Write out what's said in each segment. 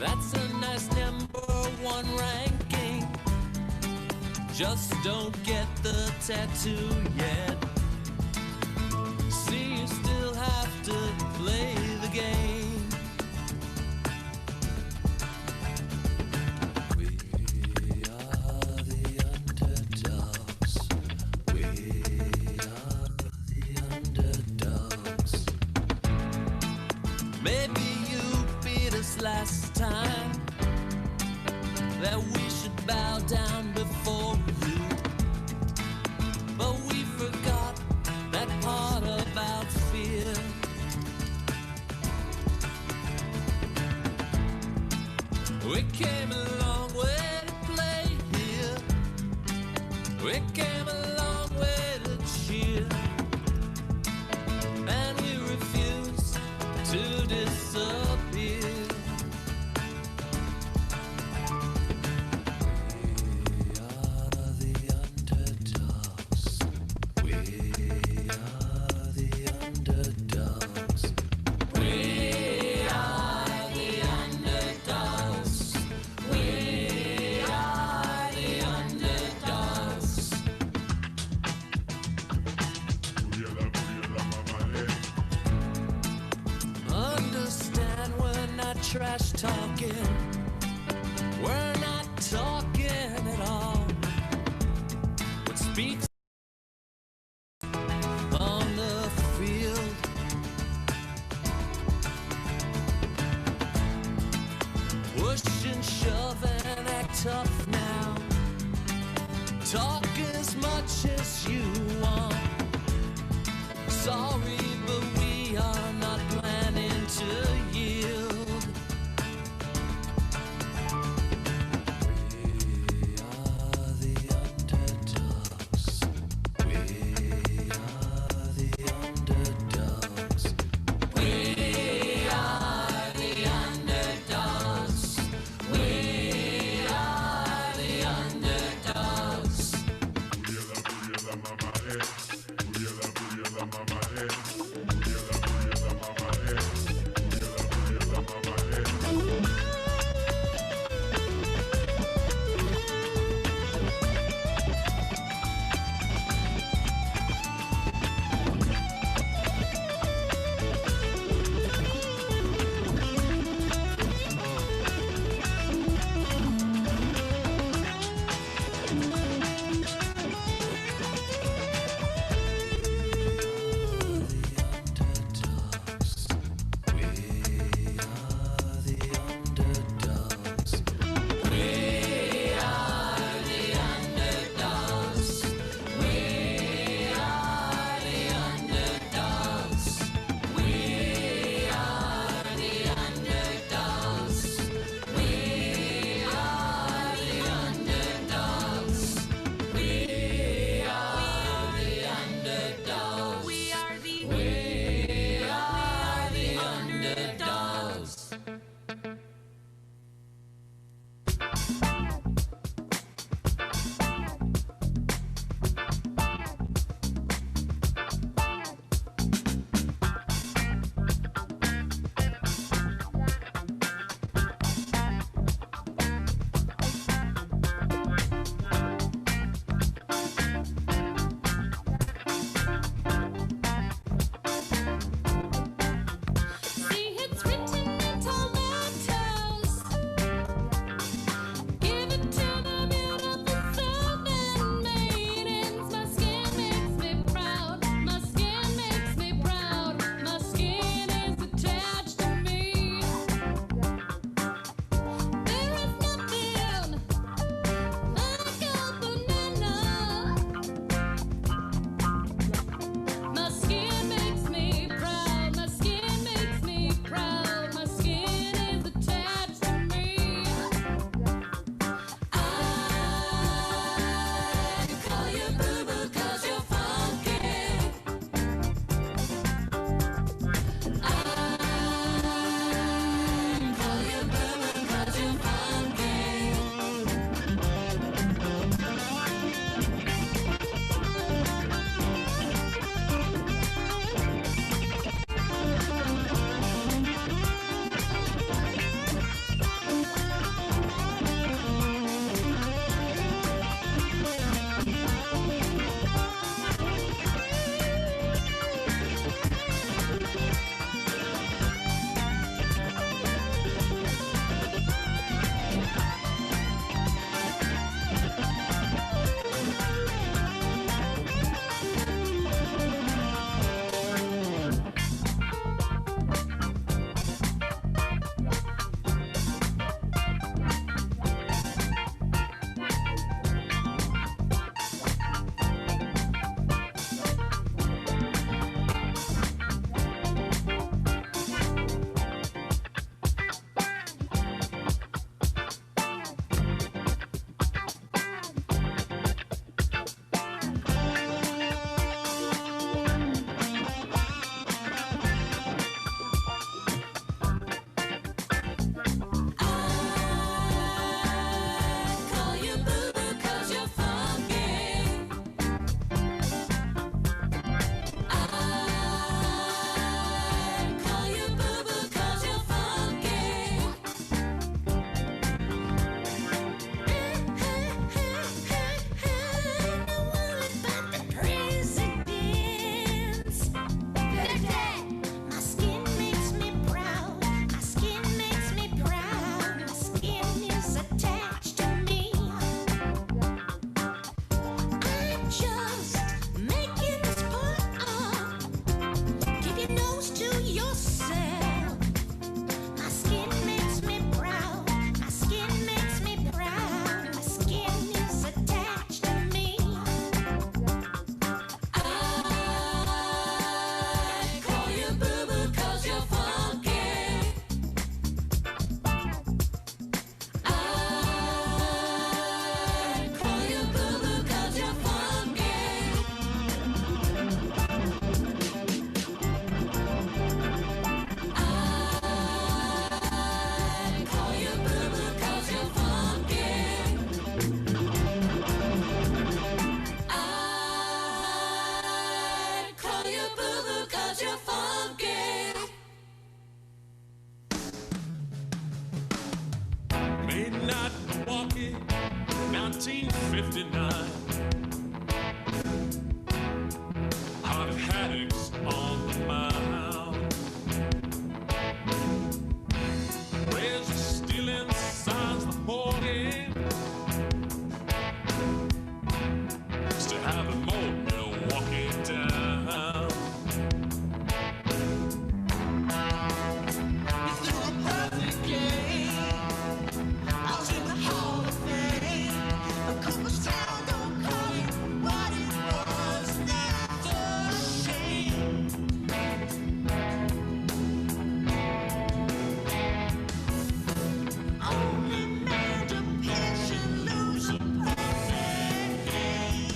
That's a nice #1 ranking. Just don't get the tattoo yet. See, you still have to play the game. We are the underdogs. We are the underdogs. Maybe you beat us last time, that we should bow down before you. But we forgot that part about fear. We came a long way to play here. We came a long way to cheer. And we refuse to disappear. Understand, we're not trash talking. We're not talking at all. What speaks on the field? Push and shove and act tough now. Talk as much as you want. Sorry, but we are not planning to yield. We are the underdogs. We are the underdogs. We are the underdogs. We are the underdogs. Midnight Milwaukee, 1959. Hot haddocks on the mound. Where's the stealing signs the morning? Still having more Milwaukee down. You threw a perfect game. I was in the Hall of Fame. A Cooperstown, don't call it what it was. That's a shame. Only man to pitch and lose a perfect game.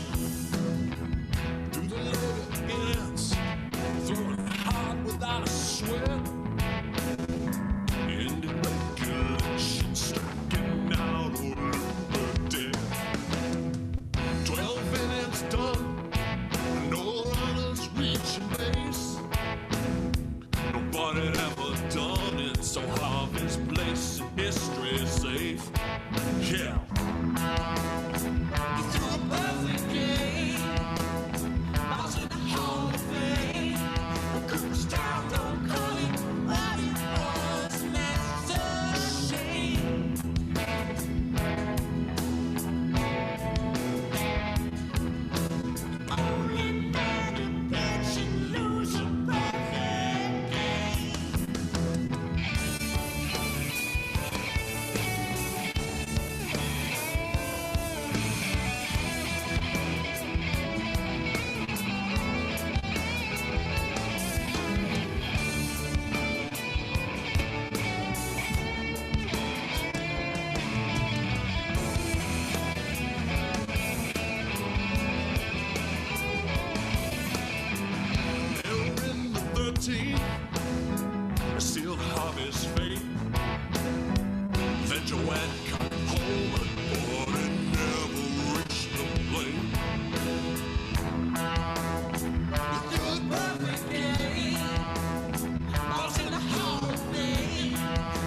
Through the later innings, throwing hard without a sweat. Ended regulation, striking out over dead. 12 innings done, no runners reaching base. Nobody ever done it, so Harvey's place in history is safe. Yeah. You threw a perfect game. I was in the Hall of Fame. A Cooperstown, don't call it what it was, and that's a shame. Only man to pitch and lose a perfect game. Never in the 13th, sealed Harvey's fate. Then Joanne come home and boy, it never reached the plate. You threw a perfect game. I was in the Hall of Fame.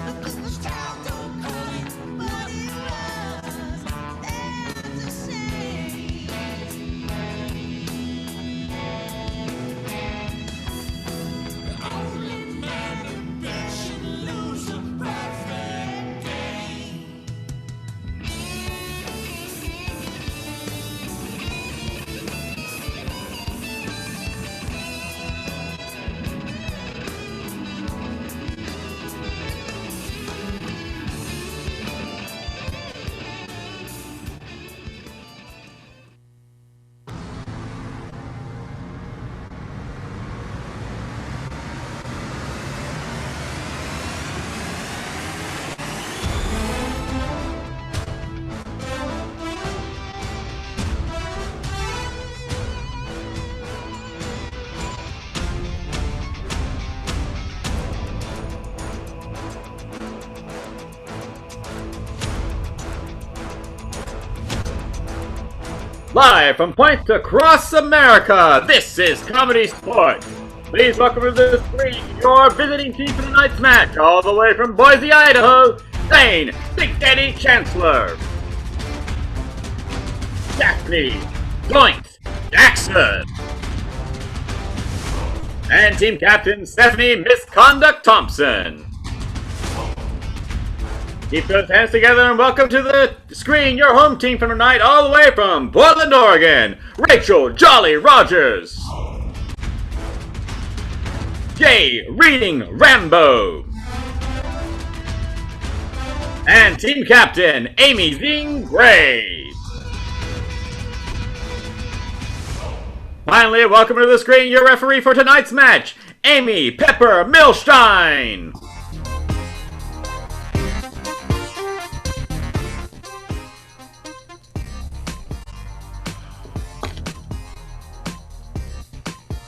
The Cooperstown, don't call it what it was. That's a shame. Only man to pitch and lose a perfect game. Live from points across America, this is Comedy Sports. Please welcome to the screen your visiting team for tonight's match, all the way from Boise, Idaho, Zane, Big Daddy Chancellor, Daphne, Joint, Jackson, and team captain Stephanie Misconduct Thompson. Keep those hands together and welcome to the screen your home team for tonight, all the way from Portland, Oregon, Rachel Jolly Rogers, Jay Reading Rambo, and team captain Amy Zing Gray. Finally, welcome to the screen your referee for tonight's match, Amy Pepper Milstein.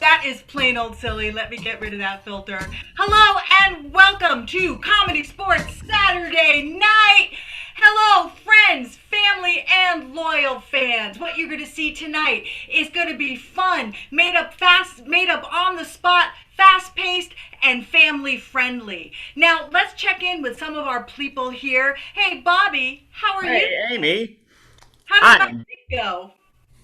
That is plain old silly. Let me get rid of that filter. Hello and welcome to Comedy Sports Saturday night. Hello, friends, family, and loyal fans. What you're going to see tonight is going to be fun, made up fast, made up on the spot, fast-paced, and family-friendly. Now, let's check in with some of our people here. Hey, Bobby, how are you? Hey, Amy. How did my week go?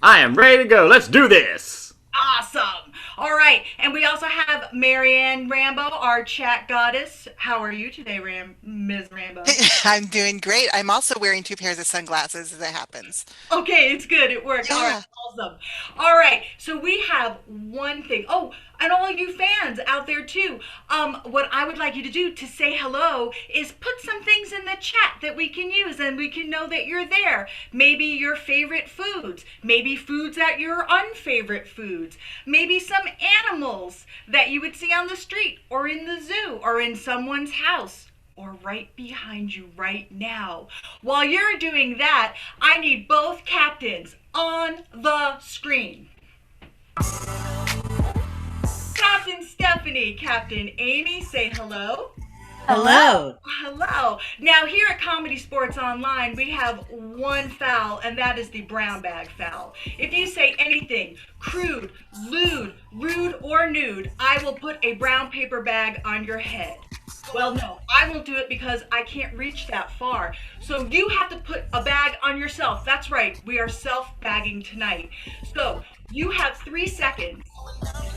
I am ready to go. Let's do this. Awesome. All right, and we also have Marianne Rambo, our chat goddess. How are you today, Ms. Rambo? I'm doing great. I'm also wearing 2 pairs of sunglasses as it happens. Okay, it's good. It worked. Yeah. All right, awesome. All right, so we have one thing. Oh, and all you fans out there too. What I would like you to do to say hello is put some things in the chat that we can use and we can know that you're there. Maybe your favorite foods, maybe foods that your unfavorite foods, maybe some animals that you would see on the street or in the zoo or in someone's house, or right behind you right now. While you're doing that, I need both captains on the screen. Captain Stephanie, Captain Amy, say hello. Hello. Hello. Now here at ComedySportz Online, we have one foul, and that is the brown bag foul. If you say anything crude, lewd, rude, or nude, I will put a brown paper bag on your head. Well, no, I won't do it because I can't reach that far. So you have to put a bag on yourself. That's right, we are self-bagging tonight. So you have 3 seconds.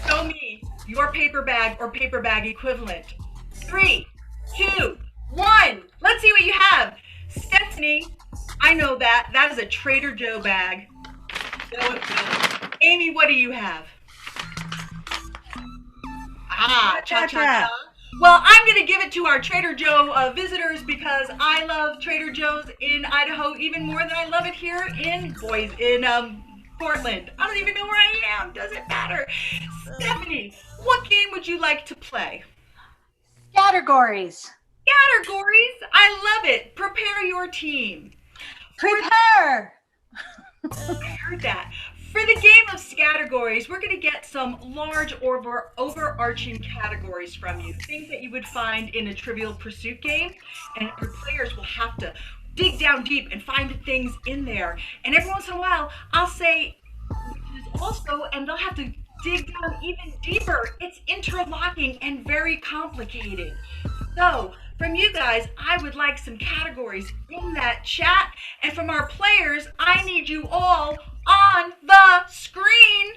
Show me your paper bag or paper bag equivalent. 3, 2, 1. Let's see what you have. Stephanie, I know that. That is a Trader Joe bag. No, it's not. Amy, what do you have? Ah, cha-cha-cha. Well, I'm going to give it to our Trader Joe visitors because I love Trader Joe's in Idaho even more than I love it here in Boise, in Portland. I don't even know where I am. Doesn't matter. Stephanie, what game would you like to play? Categories. Categories? I love it. Prepare your team. Prepare. I heard that. For the game of categories, we're going to get some large overarching categories from you. Things that you would find in a Trivial Pursuit game. And your players will have to dig down deep and find things in there. And every once in a while, I'll say, which is also, and they'll have to dig down even deeper. It's interlocking and very complicated. So, from you guys, I would like some categories in that chat. And from our players, I need you all on the screen.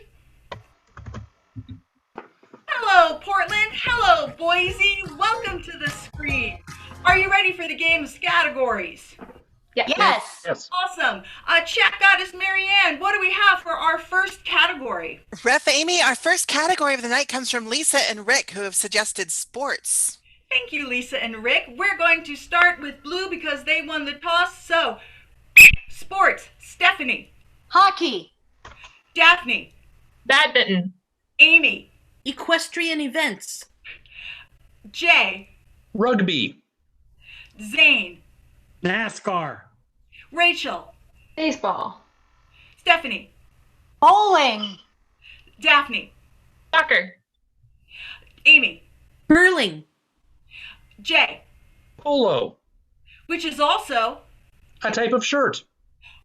Hello, Portland. Hello, Boise. Welcome to the screen. Are you ready for the game's categories? Yes. Yes. Awesome. Chat goddess Marianne, what do we have for our first category? Ref Amy, our first category of the night comes from Lisa and Rick, who have suggested sports. Thank you, Lisa and Rick. We're going to start with blue because they won the toss. So, sports. Stephanie. Hockey. Daphne. Badminton. Amy. Equestrian events. Jay. Rugby. Zane. NASCAR. Rachel. Baseball. Stephanie. Bowling. Daphne. Soccer. Amy. Curling. Jay. Polo. Which is also, A type of shirt.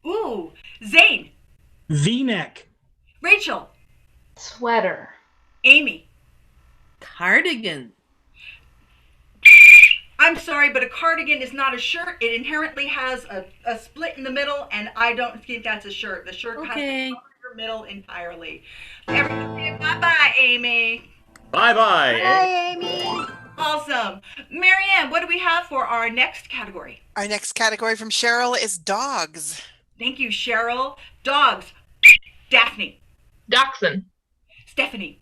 ooh, Zane. V-neck. Rachel. Sweater. Amy. Cardigan. I'm sorry, but a cardigan is not a shirt. It inherently has a split in the middle, and I don't think that's a shirt. The shirt has to cover your middle entirely. Everyone say bye-bye, Amy. Bye-bye. Hi, Amy. Awesome. Marianne, what do we have for our next category? Our next category from Cheryl is dogs. Thank you, Cheryl. Dogs. Daphne. Dachshund. Stephanie.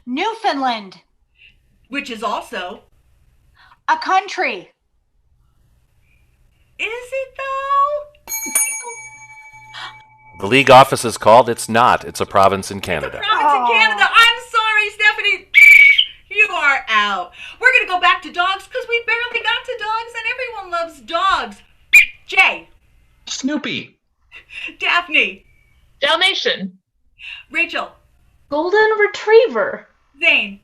Newfoundland. Which is also, A country. is it though? The league office is called It's Not. It's a province in It's a Canada. province in Canada. I'm sorry, Stephanie. You are out. We're going to go back to dogs because we barely got to dogs and everyone loves dogs. Jay. Snoopy. Daphne. Dalmatian. Rachel. Golden Retriever. Zane.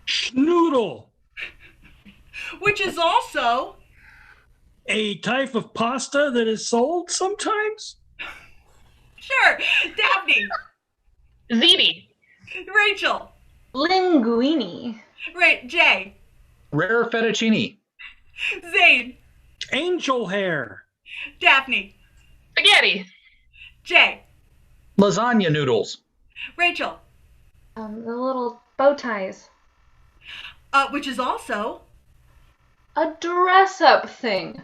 Schnoodle. Which is also, A type of pasta that is sold sometimes. sure, Daphne. Ziti. Rachel. Linguini. Right, Jay. Rare fettuccine. Zane. Angel hair. Daphne. Spaghetti. Jay. Lasagna noodles. Rachel. The little bow ties. Which is also A dress-up thing.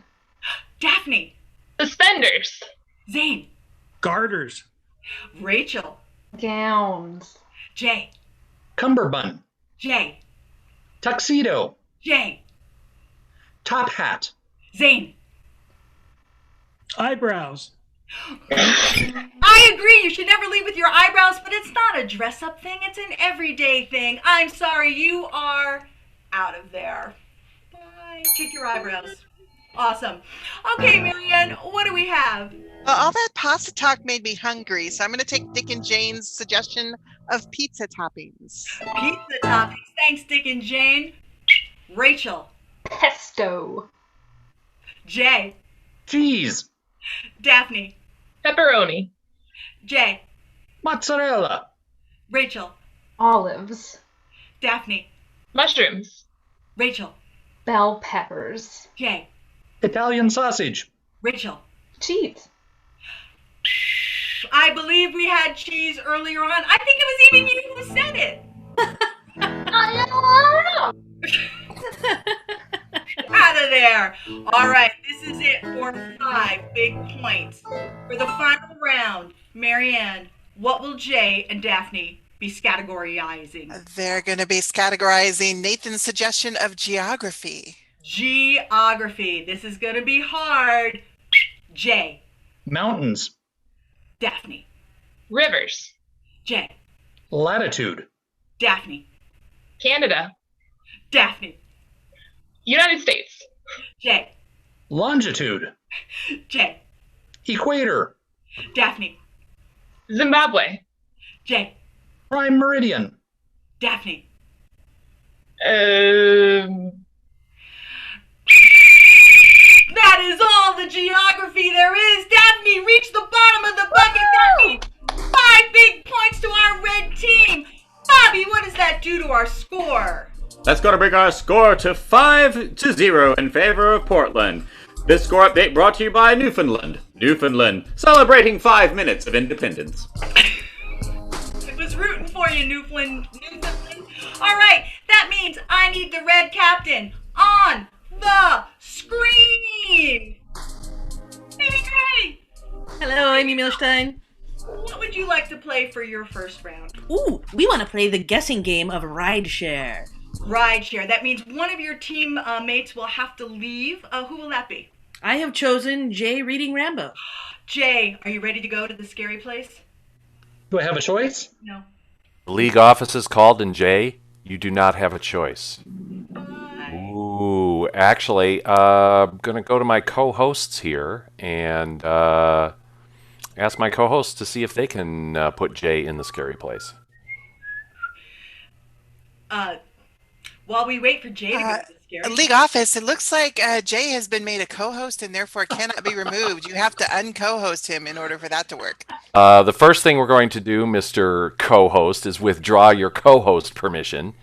Daphne. Suspenders. Zane. Garters. Rachel. Gowns. Jay. Cummerbund. Jay. Tuxedo. Jay. Top hat. Zane. Eyebrows. I agree. You should never leave with your eyebrows, but it's not a dress-up thing. It's an everyday thing. I'm sorry. You are out of there. Bye. Take your eyebrows. Awesome. Okay, Marianne, what do we have? All that pasta talk made me hungry, so I'm going to take Dick and Jane's suggestion of pizza toppings. Pizza toppings. Thanks, Dick and Jane. Rachel. Pesto. Jay. Cheese. Daphne. Pepperoni. Jay. Mozzarella. Rachel. Olives. Daphne. Mushrooms. Rachel. Bell peppers. Jay. Italian sausage. Rachel. Cheese. I believe we had cheese earlier on. I think it was even you who said it. Out of there. All right, this is it for 5 big points. For the final round, Marianne, what will Jay and Daphne be categorizing? They're going to be categorizing Nathan's suggestion of geography. Geography. This is going to be hard. Jay. Mountains. Daphne. Rivers. Jay. Latitude. Daphne. Canada. Daphne. United States. Jay. Longitude. Jay. Equator. Daphne. Zimbabwe. Jay. Prime meridian. Daphne. That is all the geography there is. Daphne reached the bottom of the bucket. That means 5 big points to our red team. Bobby, what does that do to our score? That's going to bring our score to 5-0 in favor of Portland. This score update brought to you by Newfoundland. Newfoundland, celebrating 5 minutes of independence. I was rooting for you, Newfoundland. All right, that means I need the red captain on the screen. Amy Gray, Hello, Amy Milstein. what would you like to play for your first round? Ooh, we want to play the guessing game of rideshare. Rideshare. That means one of your team mates will have to leave. Who will that be? I have chosen Jay reading Rambo. Jay, are you ready to go to the scary place? Do I have a choice? No. The league office is called, and Jay, you do not have a choice. Ooh, actually, I'm going to go to my co-hosts here and ask my co-hosts to see if they can put Jay in the scary place. While we wait for Jay to go to the scary League office, it looks like Jay has been made a co-host and therefore cannot be removed. You have to un-co-host him in order for that to work. The first thing we're going to do, Mr. Co-host, is withdraw your co-host permission.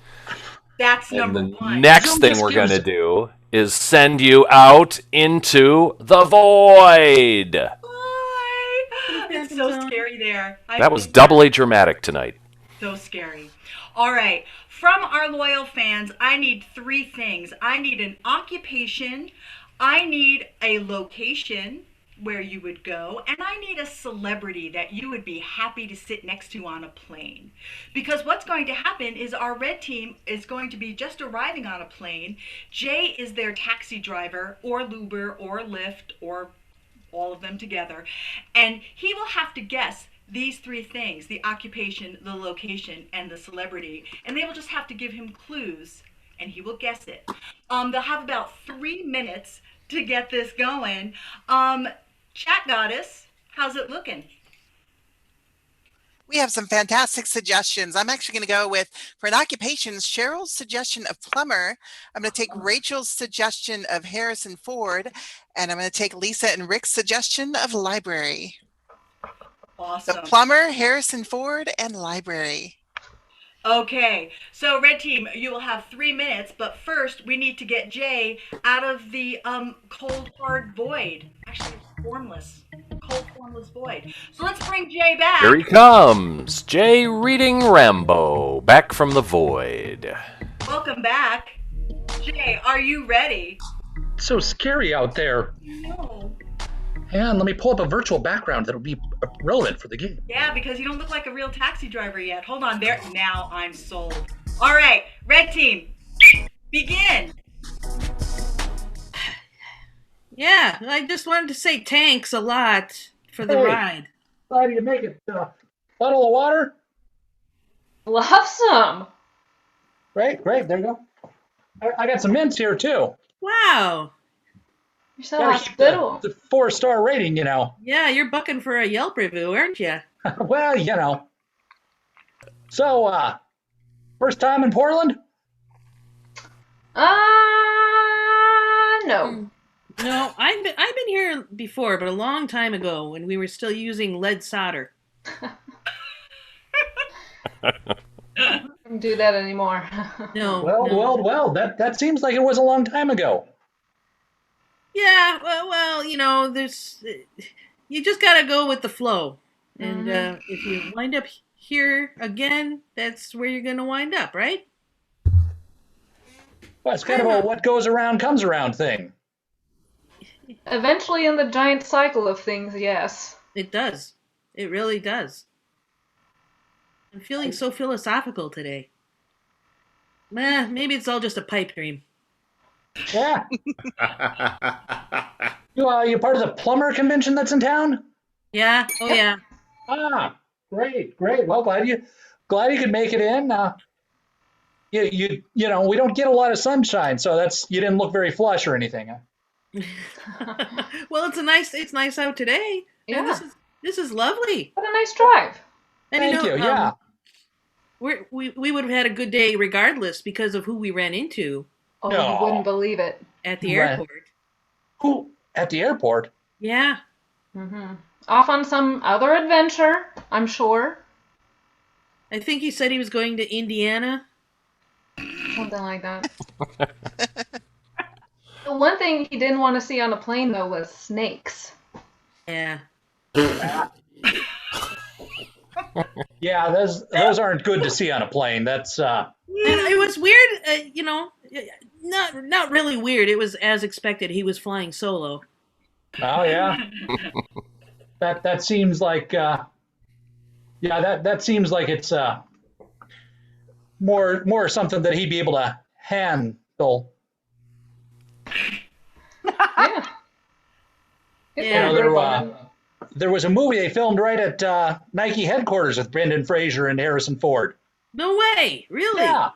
That's And number the one. next Don't thing just we're give going to us- do is send you out into the void. Bye. It's so scary there. That was doubly dramatic tonight. So scary. All right. From our loyal fans, I need 3 things. I need an occupation, I need a location where you would go, and I need a celebrity that you would be happy to sit next to on a plane. Because what's going to happen is our red team is going to be just arriving on a plane. Jay is their taxi driver or Uber or Lyft or all of them together, and he will have to guess these 3 things: the occupation, the location, and the celebrity. And they will just have to give him clues, and he will guess it. They'll have about 3 minutes to get this going. Chat Goddess, how's it looking? We have some fantastic suggestions. I'm actually going to go with, for an occupation, Cheryl's suggestion of plumber. I'm going to take Rachel's suggestion of Harrison Ford, and I'm going to take Lisa and Rick's suggestion of library. Awesome. So plumber, Harrison Ford, and library. Okay, so red team, you will have 3 minutes, but first we need to get Jay out of the cold hard void. Actually, it's formless. Cold formless void. So let's bring Jay back. Here he comes, Jay reading Rambo, back from the void. Welcome back. Jay, are you ready? It's so scary out there. No. Hang on, let me pull up a virtual background that'll be relevant for the game. Yeah, because you don't look like a real taxi driver yet. Hold on there. Now I'm sold. All right, red team, begin. Yeah, I just wanted to say thanks a lot for the ride. Glad you make it. Bottle of water? Love some. Great, there you go. I got some mints here, too. Wow. You're so Gotta keep hospitable. the 4-star rating, you know. Yeah, you're bucking for a Yelp review, aren't you? Well, you know. So, first time in Portland? No. No, I've been here before, but a long time ago when we were still using lead solder. Don't do that anymore. No. Well, that seems like it was a long time ago. Yeah, well, you know, you just gotta go with the flow. And if you wind up here again, that's where you're gonna wind up, right? Well, it's kind of a what goes around comes around thing. Eventually in the giant cycle of things, yes. It does. It really does. I'm feeling so philosophical today. Maybe it's all just a pipe dream. Yeah. You part of the plumber convention that's in town? Yeah. Oh, yeah. Ah, great. Well, glad you could make it in. You know, we don't get a lot of sunshine, so you didn't look very flush or anything. Well, it's nice out today. Yeah. And this is lovely. What a nice drive. And Thank you. Yeah. We would have had a good day regardless because of who we ran into. Oh, No. you wouldn't believe it. At the airport. Who at the airport? Yeah. Off on some other adventure, I'm sure. I think he said he was going to Indiana. Something like that. The one thing he didn't want to see on a plane, though, was snakes. Yeah. Yeah, those aren't good to see on a plane. That's And it was weird, you know, not really weird. It was as expected. He was flying solo. Oh yeah. that seems like that seems like it's more something that he'd be able to handle. Yeah. Yeah. You know, there was a movie they filmed right at Nike headquarters with Brendan Fraser and Harrison Ford. No way. Really? Yeah,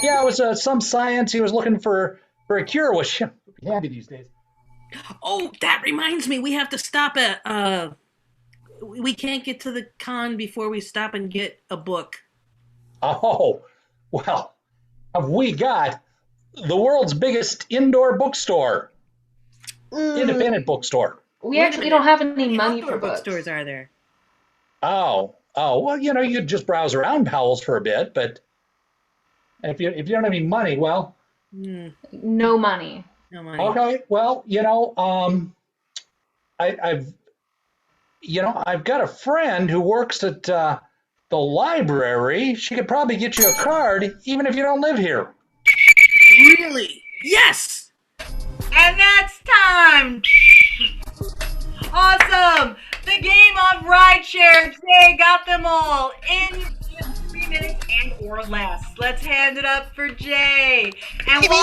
it was some science. He was looking for a cure, which would be handy these days. Oh, that reminds me. We have to stop at, we can't get to the con before we stop and get a book. Oh, well, have we got the world's biggest indoor bookstore, independent bookstore. We actually don't have any money outdoor for books. bookstores are there? Oh, well, you know, you could just browse around Powell's for a bit, but if you don't have any money, well, No money. No money. okay, well, you know, I've got a friend who works at the library. She could probably get you a card, even if you don't live here. Really? Yes! And that's time. Awesome. The game of rideshare. Jay got them all in 3 minutes and or less. Let's hand it up for Jay. And Maybe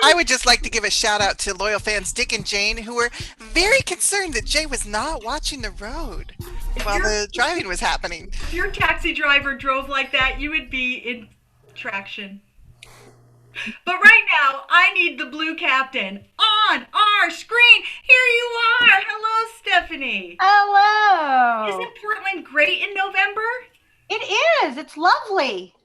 I would just like to give a shout out to loyal fans Dick and Jane who were very concerned that Jay was not watching the road while the driving was happening. if your taxi driver drove like that, you would be in traction. But right now, I need the blue captain on our screen. Here you are. Hello, Stephanie. Hello. Isn't Portland great in November? It is. It's lovely.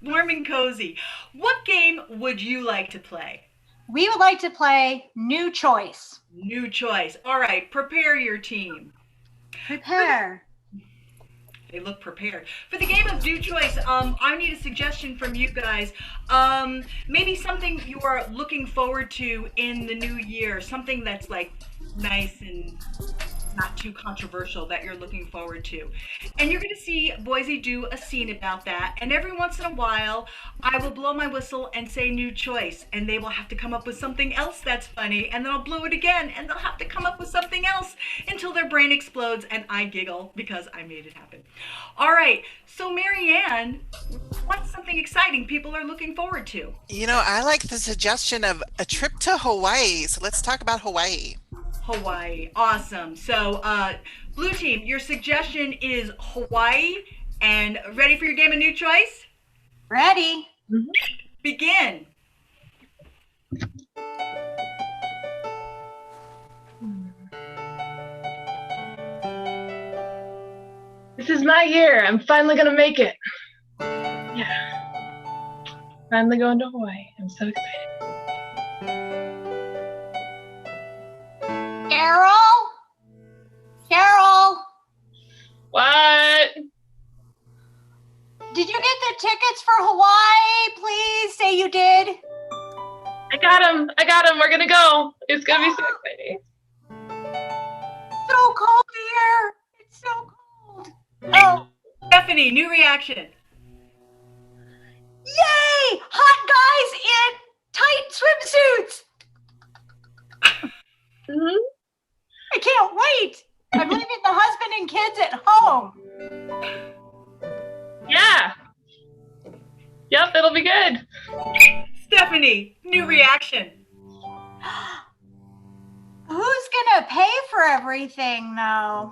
Warm and cozy. What game would you like to play? We would like to play New Choice. New choice. All right, prepare your team. Prepare. They look prepared. For the game of New Choice, I need a suggestion from you guys. Maybe something you are looking forward to in the new year. Something that's like nice and not too controversial that you're looking forward to. And you're going to see Boise do a scene about that. And every once in a while, I will blow my whistle and say New Choice. And they will have to come up with something else that's funny. And then I'll blow it again. And they'll have to come up with something else until their brain explodes and I giggle because I made it happen. All right. So Marianne, what's something exciting people are looking forward to? You know, I like the suggestion of a trip to Hawaii. So let's talk about Hawaii. Hawaii. Awesome. So, Blue Team, your suggestion is Hawaii. And ready for your game of New Choice? Ready. Begin. This is my year. I'm finally going to make it. Yeah. Finally going to Hawaii. I'm so excited. Carol? What? Did you get the tickets for Hawaii? Please say you did. I got them. We're going to go. It's going to be so exciting. So cold here. It's so cold. Oh. Stephanie, new reaction. Yay! Hot guys in tight swimsuits. I can't wait. I'm leaving the husband and kids at home. Yeah. Yep, it'll be good. Stephanie, new reaction. Who's gonna pay for everything, though?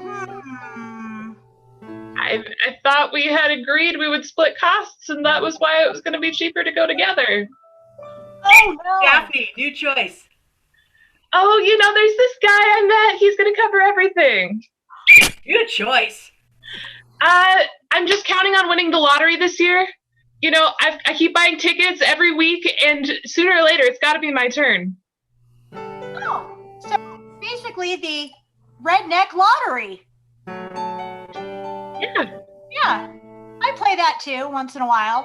I thought we had agreed we would split costs, and that was why it was going to be cheaper to go together. Oh, no. Daphne, new choice. Oh, you know, there's this guy I met. He's going to cover everything. Good choice. I'm just counting on winning the lottery this year. You know, I keep buying tickets every week, and sooner or later, it's got to be my turn. Oh, so basically the redneck lottery. Yeah, I play that too once in a while.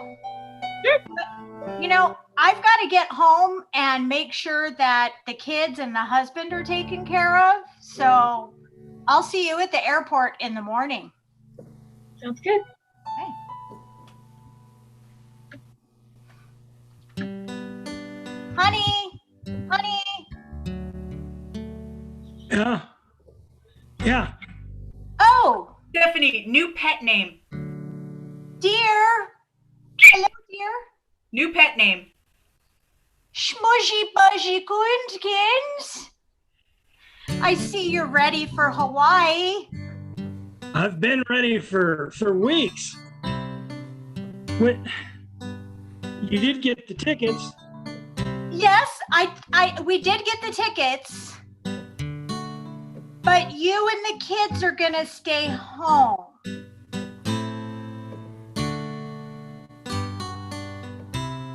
Sure. But, you know, I've got to get home and make sure that the kids and the husband are taken care of. So I'll see you at the airport in the morning. Sounds good. Okay. Honey. Yeah. Oh. Stephanie, new pet name. Dear. Hello, dear. New pet name. Schmushy Buzzy Goondkins. I see you're ready for Hawaii. I've been ready for weeks. What? You did get the tickets. Yes, we did get the tickets. But you and the kids are gonna stay home.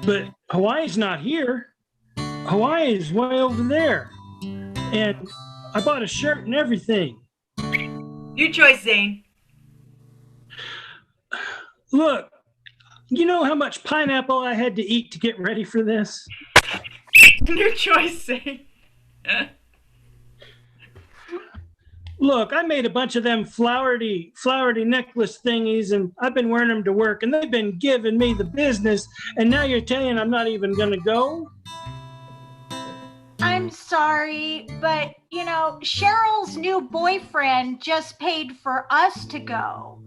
But Hawaii's not here. Hawaii's way over there. And I bought a shirt and everything. New choice, Zane. Look, you know how much pineapple I had to eat to get ready for this? New choice, Zane. Look, I made a bunch of them flowery necklace thingies, and I've been wearing them to work, and they've been giving me the business, and now you're telling I'm not even going to go? I'm sorry, but, you know, Cheryl's new boyfriend just paid for us to go.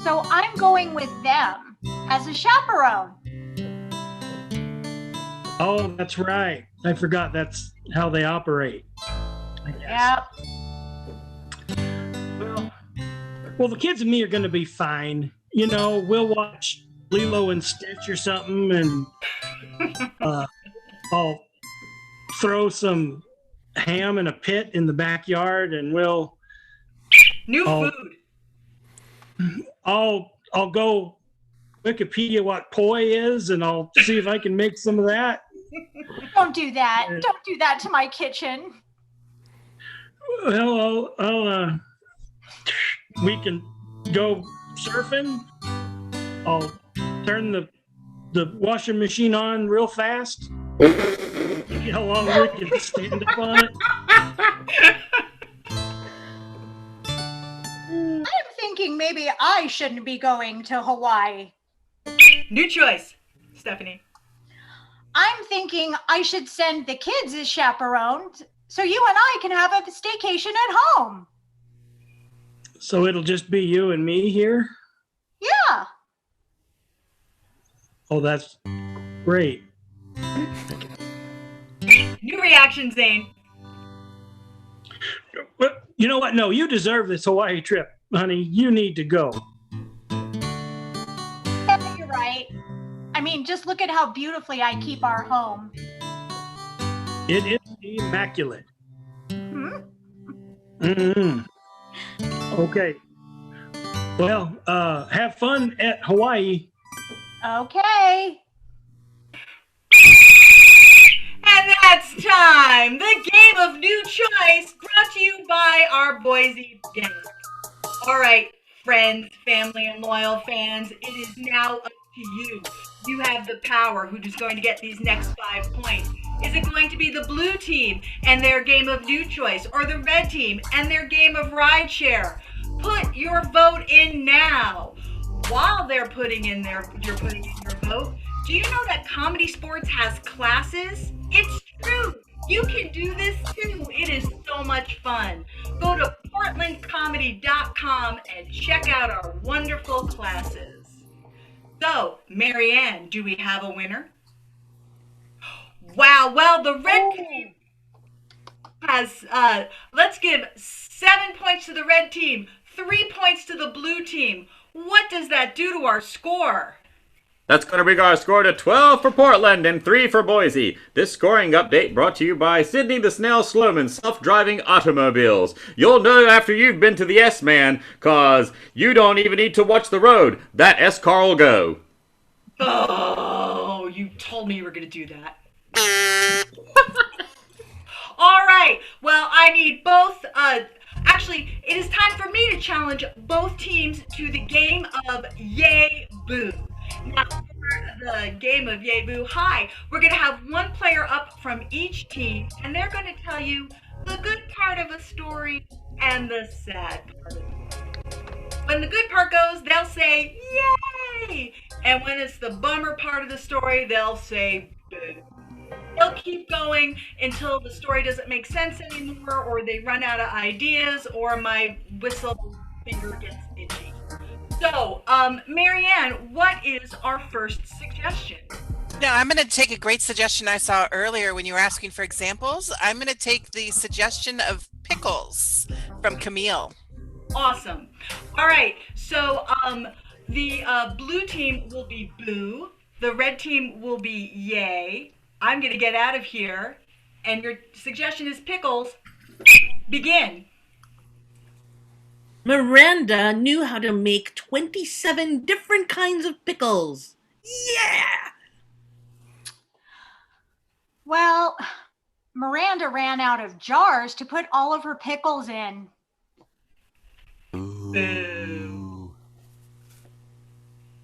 So I'm going with them as a chaperone. Oh, that's right. I forgot that's how they operate. Yep. Well, the kids and me are going to be fine. You know, we'll watch Lilo and Stitch or something, and I'll throw some ham in a pit in the backyard, and we'll food. I'll go Wikipedia what poi is, and I'll see if I can make some of that. Don't do that. Don't do that to my kitchen. Well, we can go surfing. I'll turn the washing machine on real fast. See how long we can stand up on it. I'm thinking maybe I shouldn't be going to Hawaii. New choice, Stephanie. I'm thinking I should send the kids as chaperones so you and I can have a staycation at home. So it'll just be you and me here? Yeah. Oh, that's great. New reaction, Zane. But you know what? No, you deserve this Hawaii trip, honey. You need to go. You're right. I mean, just look at how beautifully I keep our home. It is immaculate. Okay. Well, have fun at Hawaii. Okay. And that's time. The game of new choice brought to you by our Boise gang. All right, friends, family, and loyal fans, it is now up to you. You have the power. Who is going to get these next 5 points? Is it going to be the blue team and their game of new choice, or the red team and their game of rideshare? Put your vote in now. While you're putting in your vote, do you know that ComedySportz has classes? It's true. You can do this too. It is so much fun. Go to portlandcomedy.com and check out our wonderful classes. So, Marianne, do we have a winner? Wow, well, the red team has, let's give 7 points to the red team, 3 points to the blue team. What does that do to our score? That's going to bring our score to 12 for Portland and 3 for Boise. This scoring update brought to you by Sidney the Snail Sloman Self-Driving Automobiles. You'll know after you've been to the S-Man, cause you don't even need to watch the road. That S-car will go. Oh, you told me you were going to do that. All right, well, I need both, actually, it is time for me to challenge both teams to the game of Yay Boo. Now, for the game of Yay Boo, we're going to have one player up from each team, and they're going to tell you the good part of a story and the sad part of it. When the good part goes, they'll say, yay! And when it's the bummer part of the story, they'll say, boo. They'll keep going until the story doesn't make sense anymore, or they run out of ideas, or my whistle finger gets itchy. So, Marianne, what is our first suggestion? Now, I'm going to take a great suggestion I saw earlier when you were asking for examples. I'm going to take the suggestion of pickles from Camille. Awesome. All right, so the blue team will be boo. The red team will be yay. I'm going to get out of here. And your suggestion is pickles. Begin. Miranda knew how to make 27 different kinds of pickles. Yeah! Well, Miranda ran out of jars to put all of her pickles in. Boo.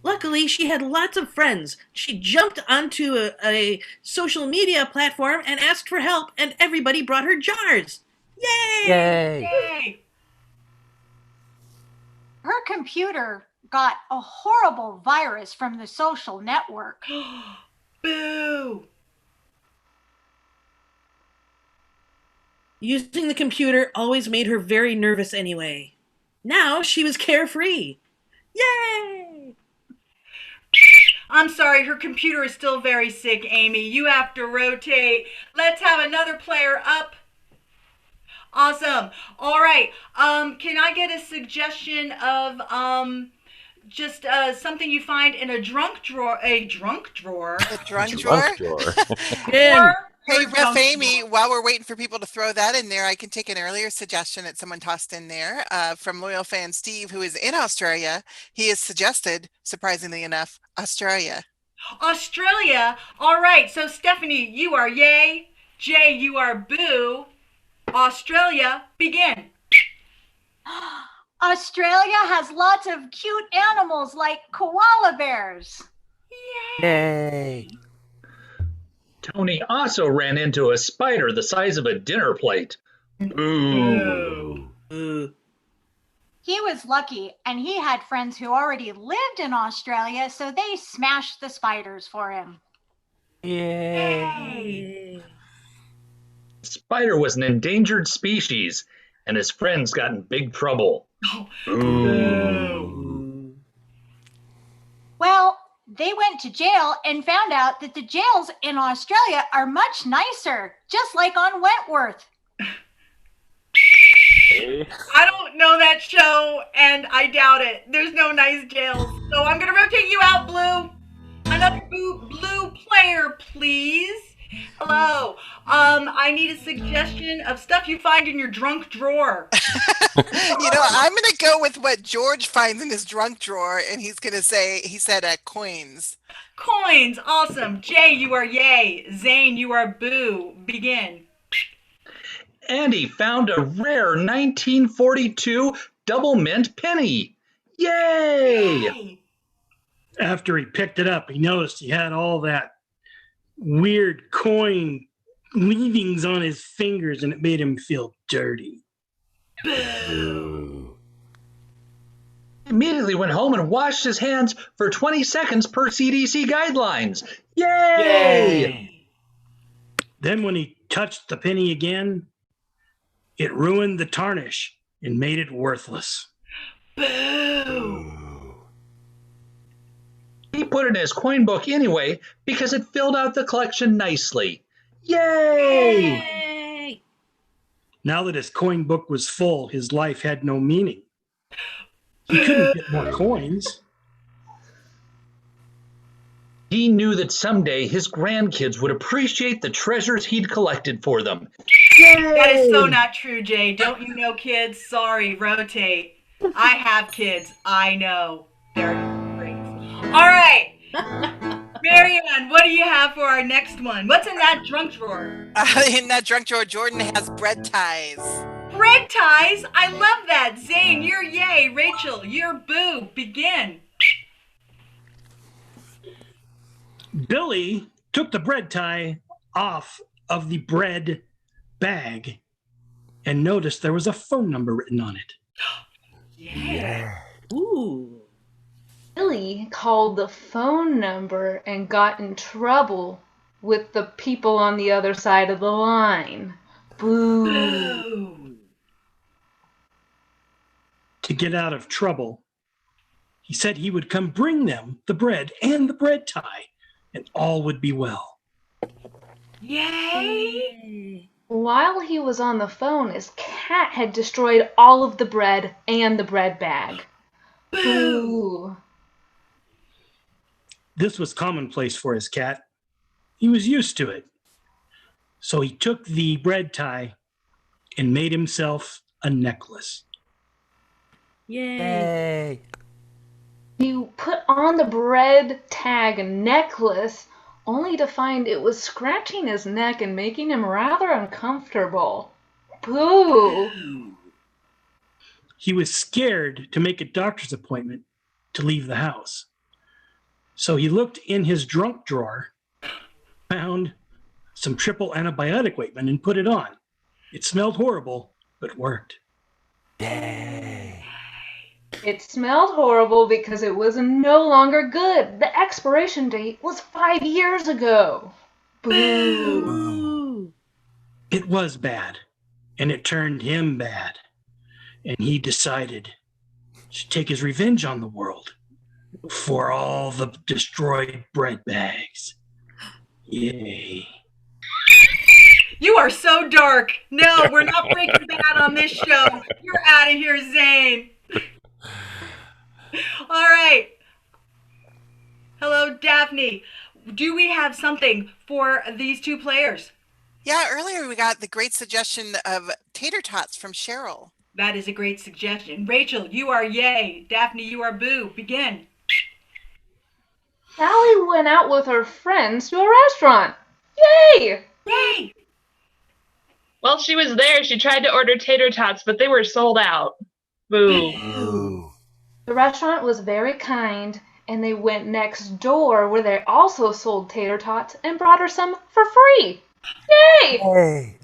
Luckily, she had lots of friends. She jumped onto a social media platform and asked for help, and everybody brought her jars. Yay! Yay! Her computer got a horrible virus from the social network. Boo! Using the computer always made her very nervous anyway. Now she was carefree. Yay! I'm sorry, her computer is still very sick, Amy. You have to rotate. Let's have another player up. Awesome. All right. Can I get a suggestion of just something you find in a drunk drawer? A drunk drawer? A drunk drawer? Yeah. Hey, Ref Amy, while we're waiting for people to throw that in there, I can take an earlier suggestion that someone tossed in there from loyal fan Steve, who is in Australia. He has suggested, surprisingly enough, Australia. Australia? All right. So, Stephanie, you are yay. Jay, you are boo. Australia, begin. Australia has lots of cute animals like koala bears. Yay! Tony also ran into a spider the size of a dinner plate. Ooh. He was lucky, and he had friends who already lived in Australia, so they smashed the spiders for him. Yay! Spider was an endangered species, and his friends got in big trouble. Ooh. Well, they went to jail and found out that the jails in Australia are much nicer, just like on Wentworth. I don't know that show, and I doubt it. There's no nice jails. So I'm going to rotate you out, Blue. Another blue player, please. Hello. I need a suggestion of stuff you find in your drunk drawer. I'm going to go with what George finds in his drunk drawer, and he said coins. Coins. Awesome. Jay, you are yay. Zane, you are boo. Begin. Andy found a rare 1942 double mint penny. Yay! After he picked it up, he noticed he had all that weird coin leavings on his fingers, and it made him feel dirty. Boo. He immediately went home and washed his hands for 20 seconds per CDC guidelines. Yay! Then when he touched the penny again, it ruined the tarnish and made it worthless. Boo! He put it in his coin book anyway because it filled out the collection nicely. Yay! Now that his coin book was full, his life had no meaning. He couldn't get more coins. He knew that someday his grandkids would appreciate the treasures he'd collected for them. Yay! That is so not true, Jay. Don't you know kids? Sorry, rotate. I have kids. I know. They're great. All right. Marianne, what do you have for our next one? What's in that drunk drawer? In that drunk drawer, Jordan has bread ties. Bread ties? I love that. Zane, you're yay. Rachel, you're boo. Begin. Billy took the bread tie off of the bread bag and noticed there was a phone number written on it. Yeah. Ooh. Billy called the phone number and got in trouble with the people on the other side of the line. Boo. Boo. To get out of trouble, he said he would come bring them the bread and the bread tie, and all would be well. Yay! While he was on the phone, his cat had destroyed all of the bread and the bread bag. Boo! This was commonplace for his cat. He was used to it. So he took the bread tie and made himself a necklace. Yay! He put on the bread tag necklace only to find it was scratching his neck and making him rather uncomfortable. Boo! He was scared to make a doctor's appointment to leave the house. So he looked in his drunk drawer, found some triple antibiotic ointment and put it on. It smelled horrible, but worked. Yay! It smelled horrible because it was no longer good. The expiration date was 5 years ago. Boo! It was bad, and it turned him bad. And he decided to take his revenge on the world for all the destroyed bread bags. Yay. You are so dark. No, we're not Breaking Bad on this show. You're out of here, Zane. All right. Hello, Daphne. Do we have something for these two players? Yeah, earlier we got the great suggestion of tater tots from Cheryl. That is a great suggestion. Rachel, you are yay. Daphne, you are boo. Begin. Sally went out with her friends to a restaurant. Yay! Yay! While she was there, she tried to order tater tots, but they were sold out. Boo. Boo. The restaurant was very kind, and they went next door where they also sold tater tots and brought her some for free. Yay! Yay.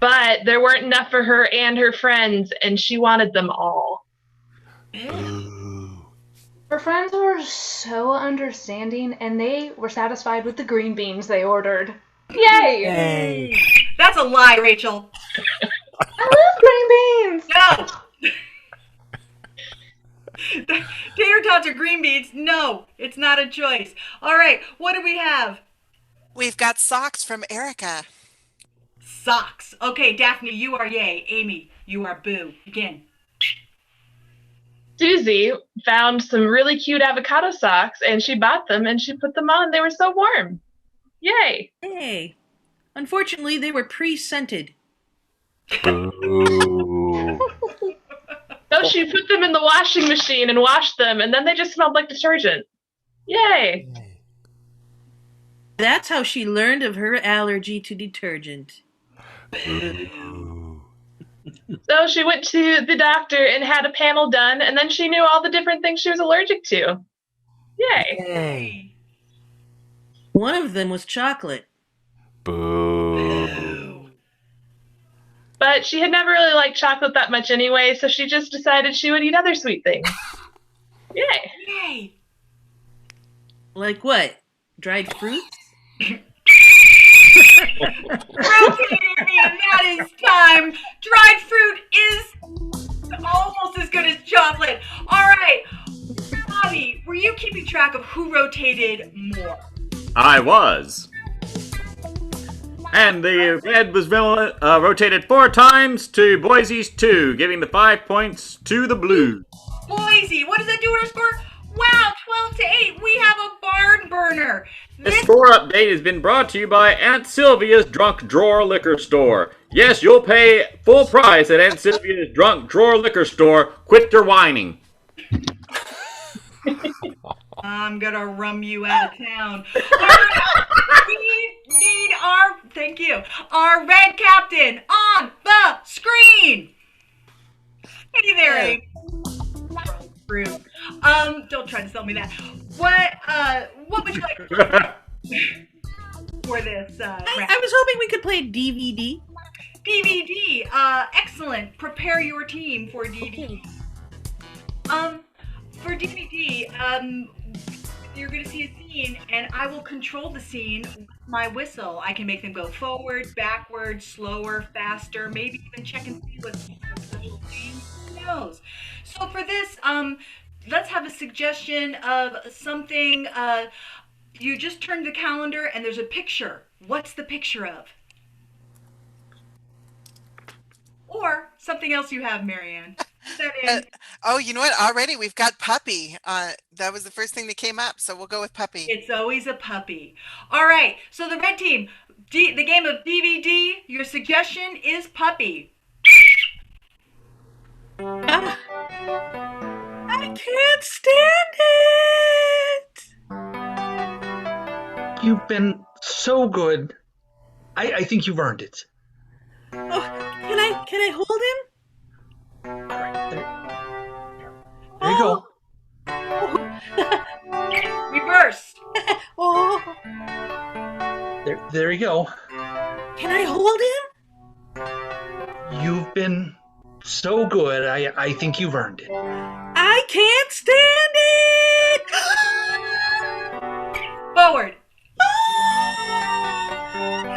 But there weren't enough for her and her friends, and she wanted them all. Boo. Her friends were so understanding, and they were satisfied with the green beans they ordered. Yay! Yay. That's a lie, Rachel. I love green beans! No. Tater tots or green beans? No, it's not a choice. All right, what do we have? We've got socks from Erica. Socks. Okay, Daphne, you are yay. Amy, you are boo. Begin. Susie found some really cute avocado socks, and she bought them, and she put them on. They were so warm. Yay. Hey. Unfortunately, they were pre-scented. Boo. So she put them in the washing machine and washed them, and then they just smelled like detergent. Yay. That's how she learned of her allergy to detergent. Boo. So she went to the doctor and had a panel done, and then she knew all the different things she was allergic to. Yay. Yay. One of them was chocolate. Boo. But she had never really liked chocolate that much anyway, so she just decided she would eat other sweet things. Yay. Yay. Like what? Dried fruits? Okay, and that is time. Dried fruit is almost as good as chocolate. All right. Bobby, were you keeping track of who rotated more? I was. And the red was rotated 4 times to Boise's 2, giving the 5 points to the blue. Boise, what does that do to our score? Wow, 12-8. We have a barn burner. This score update has been brought to you by Aunt Sylvia's Drunk Drawer Liquor Store. Yes, you'll pay full price at Aunt Sylvia's Drunk Drawer Liquor Store. Quit your whining. I'm gonna rum you out of town. All right, we need our red captain on the screen. Hey there, Abe. Rude. Don't try to sell me that. What would you like for this? I was hoping we could play DVD. DVD. Excellent. Prepare your team for DVD. For DVD, you're going to see a scene, and I will control the scene with my whistle. I can make them go forward, backward, slower, faster, maybe even check and see what's special scene. Who knows? So for this, let's have a suggestion of something. You just turn the calendar, and there's a picture. What's the picture of? Or something else you have, Marianne. Oh, you know what? Already we've got puppy. That was the first thing that came up, so we'll go with puppy. It's always a puppy. All right, so the red team, the game of DVD, your suggestion is puppy. I can't stand it! You've been so good. I think you've earned it. Oh, can I hold him? All right, there you go. Reverse. Oh, There you go. can I hold him? You've been so good. I think you've earned it. I can't stand it! Forward.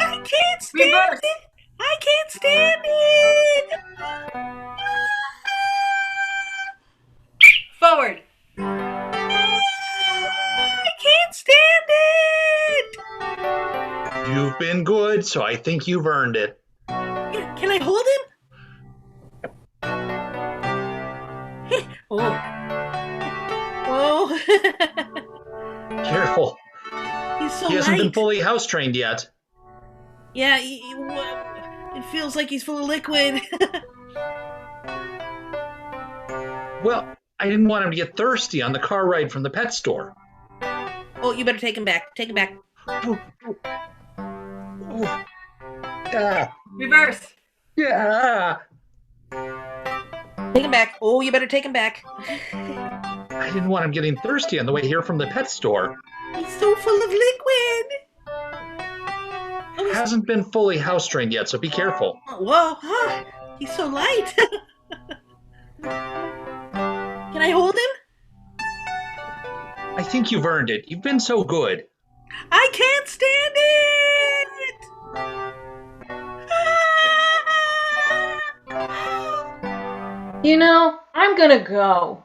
I can't stand Reverse. it! I can't stand it! Forward. I can't stand it! You've been good, so I think you've earned it. Can I hold him? Oh. Oh. Careful. He's so He hasn't been light. fully house trained yet. Yeah, it feels like he's full of liquid. Well, I didn't want him to get thirsty on the car ride from the pet store. Oh, you better take him back. Take him back. Ooh. Ah, Reverse. yeah. Take him back. Oh, you better take him back. I didn't want him getting thirsty on the way here from the pet store. He's so full of liquid. Hasn't been fully house trained yet, so be careful. Whoa, huh? He's so light. Can I hold him? I think you've earned it. You've been so good. I can't stand it! You know, I'm gonna go.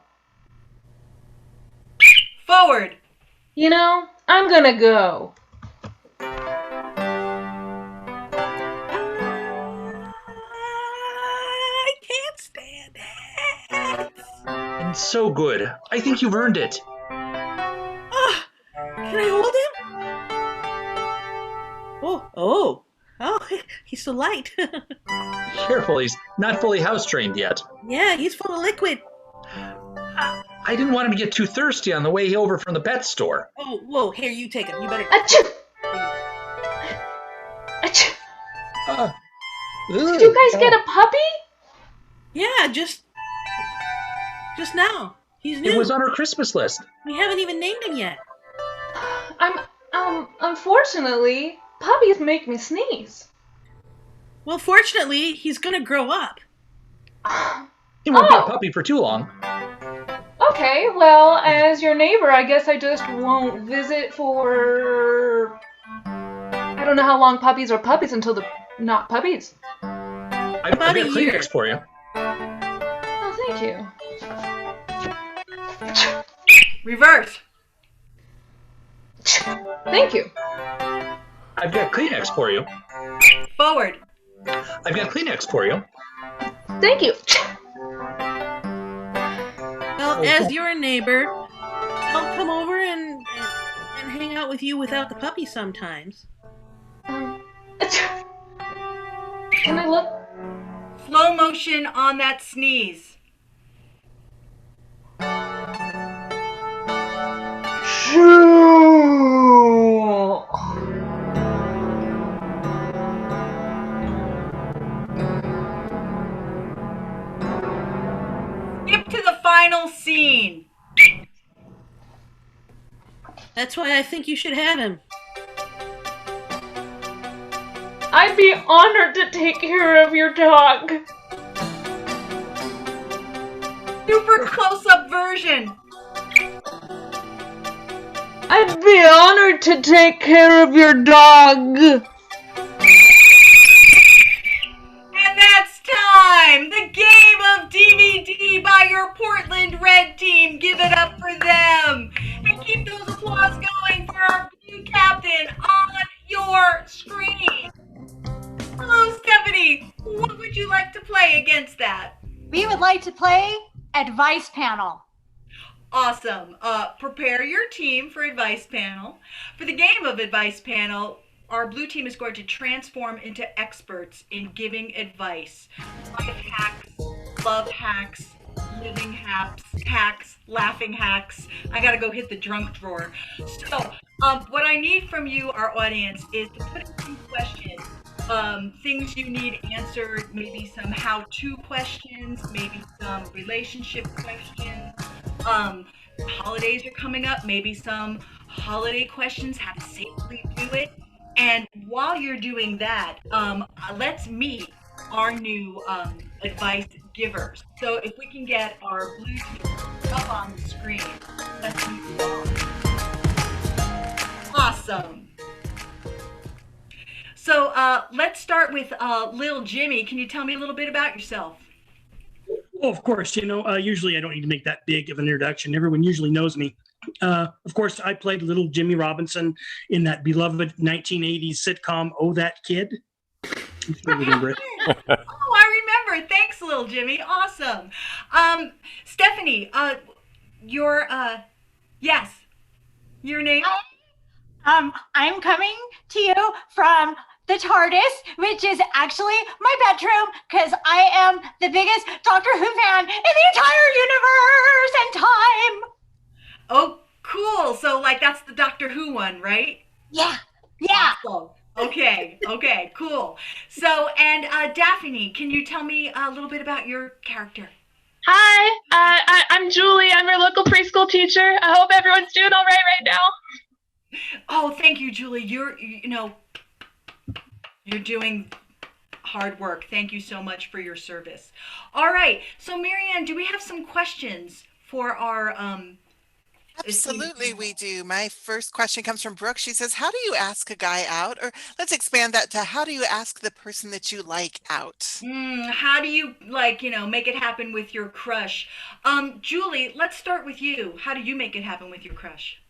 Forward. You know, I'm gonna go. I can't stand it. And so good. I think you've earned it. Can I hold him? Oh, he's so light. Careful, he's not fully house trained yet. Yeah, he's full of liquid. I didn't want him to get too thirsty on the way over from the pet store. Oh, whoa, here, you take him. You better. Achoo! Achoo! Did you guys get a puppy? Yeah, just now. He's new. It was on our Christmas list. We haven't even named him yet. Unfortunately, puppies make me sneeze. Well, fortunately, he's gonna grow up. He won't be a puppy for too long. Okay, well, as your neighbor, I guess I just won't visit for... I don't know how long puppies are puppies until they're not puppies. I've got Kleenex for you. Oh, thank you. Reverse. Thank you. I've got Kleenex for you. Forward. I've got Kleenex for you. Thank you. Well, as your neighbor, I'll come over and hang out with you without the puppy sometimes. Can I look? Slow motion on that sneeze. Skip to the final scene. That's why I think you should have him. I'd be honored to take care of your dog. Super close-up version. I'd be honored to take care of your dog. And that's time! The game of DVD by your Portland Red team. Give it up for them. And keep those applause going for our blue captain on your screen. Hello, Stephanie. What would you like to play against that? We would like to play Advice Panel. Awesome. Prepare your team for Advice Panel. For the game of Advice Panel, our blue team is going to transform into experts in giving advice. Life hacks, love hacks, living hacks, laughing hacks. I gotta go hit the drunk drawer. So, what I need from you, our audience, is to put in some questions. Things you need answered, maybe some how-to questions, maybe some relationship questions. Holidays are coming up, maybe some holiday questions, how to safely do it. And while you're doing that, let's meet our new advice givers. So if we can get our blue team up on the screen, let's meet them all. Awesome. So let's start with Lil Jimmy. Can you tell me a little bit about yourself? Well, of course, usually I don't need to make that big of an introduction. Everyone usually knows me. Of course, I played little Jimmy Robinson in that beloved 1980s sitcom, Oh, That Kid. You still remember it. Oh, I remember. Thanks, Lil Jimmy. Awesome. Stephanie, your name? I'm coming to you from the TARDIS, which is actually my bedroom, because I am the biggest Doctor Who fan in the entire universe and time. Oh, cool. So, that's the Doctor Who one, right? Yeah. Awesome. Okay, cool. So, and Daphne, can you tell me a little bit about your character? Hi, I'm Julie. I'm your local preschool teacher. I hope everyone's doing all right now. Oh, thank you, Julie. You're doing hard work. Thank you so much for your service. All right. So, Marianne, do we have some questions for our Absolutely, we do. My first question comes from Brooke. She says, how do you ask a guy out? Or let's expand that to how do you ask the person that you like out? How do you, make it happen with your crush? Julie, let's start with you. How do you make it happen with your crush?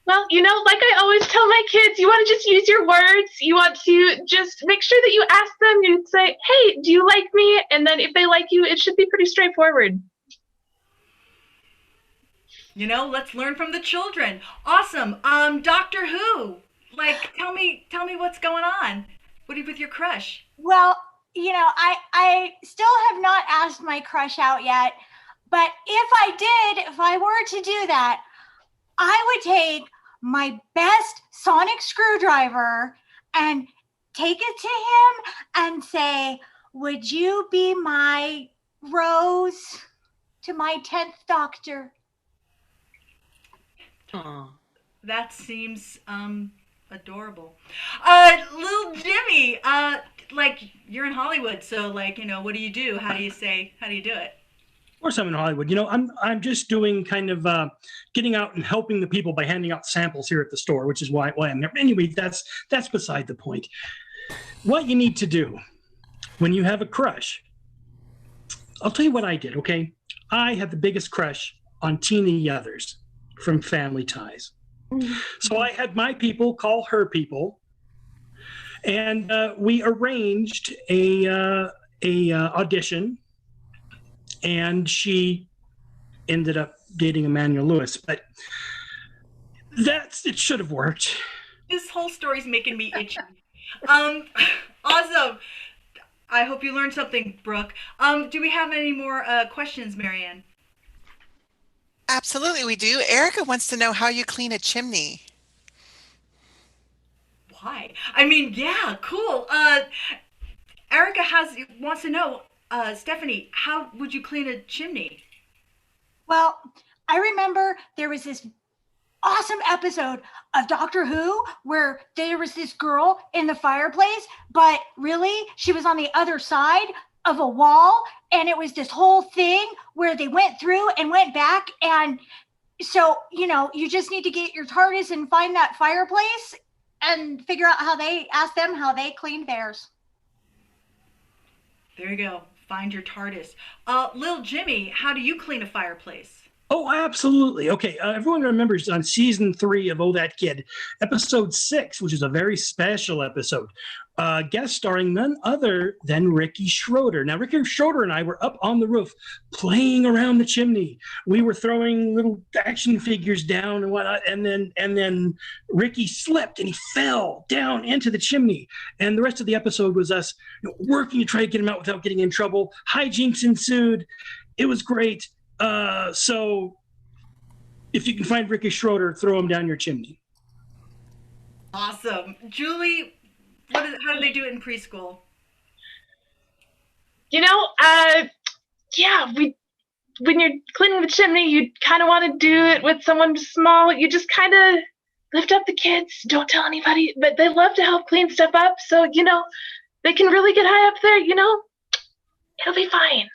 Well, like I always tell my kids, you want to just use your words. You want to just make sure that you ask them. You say, hey, do you like me? And then if they like you, it should be pretty straightforward. Let's learn from the children. Awesome. Doctor Who, tell me what's going on. What are you with your crush? Well, I still have not asked my crush out yet, but if I were to do that, I would take my best sonic screwdriver and take it to him and say, would you be my rose to my 10th doctor? Aw. That seems adorable. Little Jimmy, you're in Hollywood, so what do you do? How do you do it? Of course, I'm in Hollywood. I'm just doing kind of getting out and helping the people by handing out samples here at the store, which is why I'm here. Anyway, that's beside the point. What you need to do when you have a crush, I'll tell you what I did, okay? I had the biggest crush on Tina Yothers from Family Ties. So I had my people call her people, and we arranged a audition, and she ended up dating Emmanuel Lewis. But it should have worked. This whole story's making me itchy. Awesome. I hope you learned something, Brooke. Do we have any more questions, Marianne? Absolutely, we do. Erica wants to know how you clean a chimney. Why? I mean, yeah, cool. Erica wants to know, Stephanie, how would you clean a chimney? Well, I remember there was this awesome episode of Doctor Who where there was this girl in the fireplace, but really she was on the other side of a wall, and it was this whole thing where they went through and went back. And so, you just need to get your TARDIS and find that fireplace and figure out ask them how they cleaned theirs. There you go. Find your TARDIS. Lil Jimmy, how do you clean a fireplace? Oh, absolutely. Okay, everyone remembers on season 3 of Oh That Kid, episode 6, which is a very special episode, guest starring none other than Ricky Schroeder. Now, Ricky Schroeder and I were up on the roof playing around the chimney. We were throwing little action figures down and whatnot, and then Ricky slipped and he fell down into the chimney. And the rest of the episode was us working to try to get him out without getting in trouble. Hijinks ensued. It was great. So if you can find Ricky Schroeder, throw him down your chimney. Awesome. Julie, how do they do it in preschool? When you're cleaning the chimney, you kind of want to do it with someone small. You just kind of lift up the kids. Don't tell anybody, but they love to help clean stuff up. So, they can really get high up there, it'll be fine.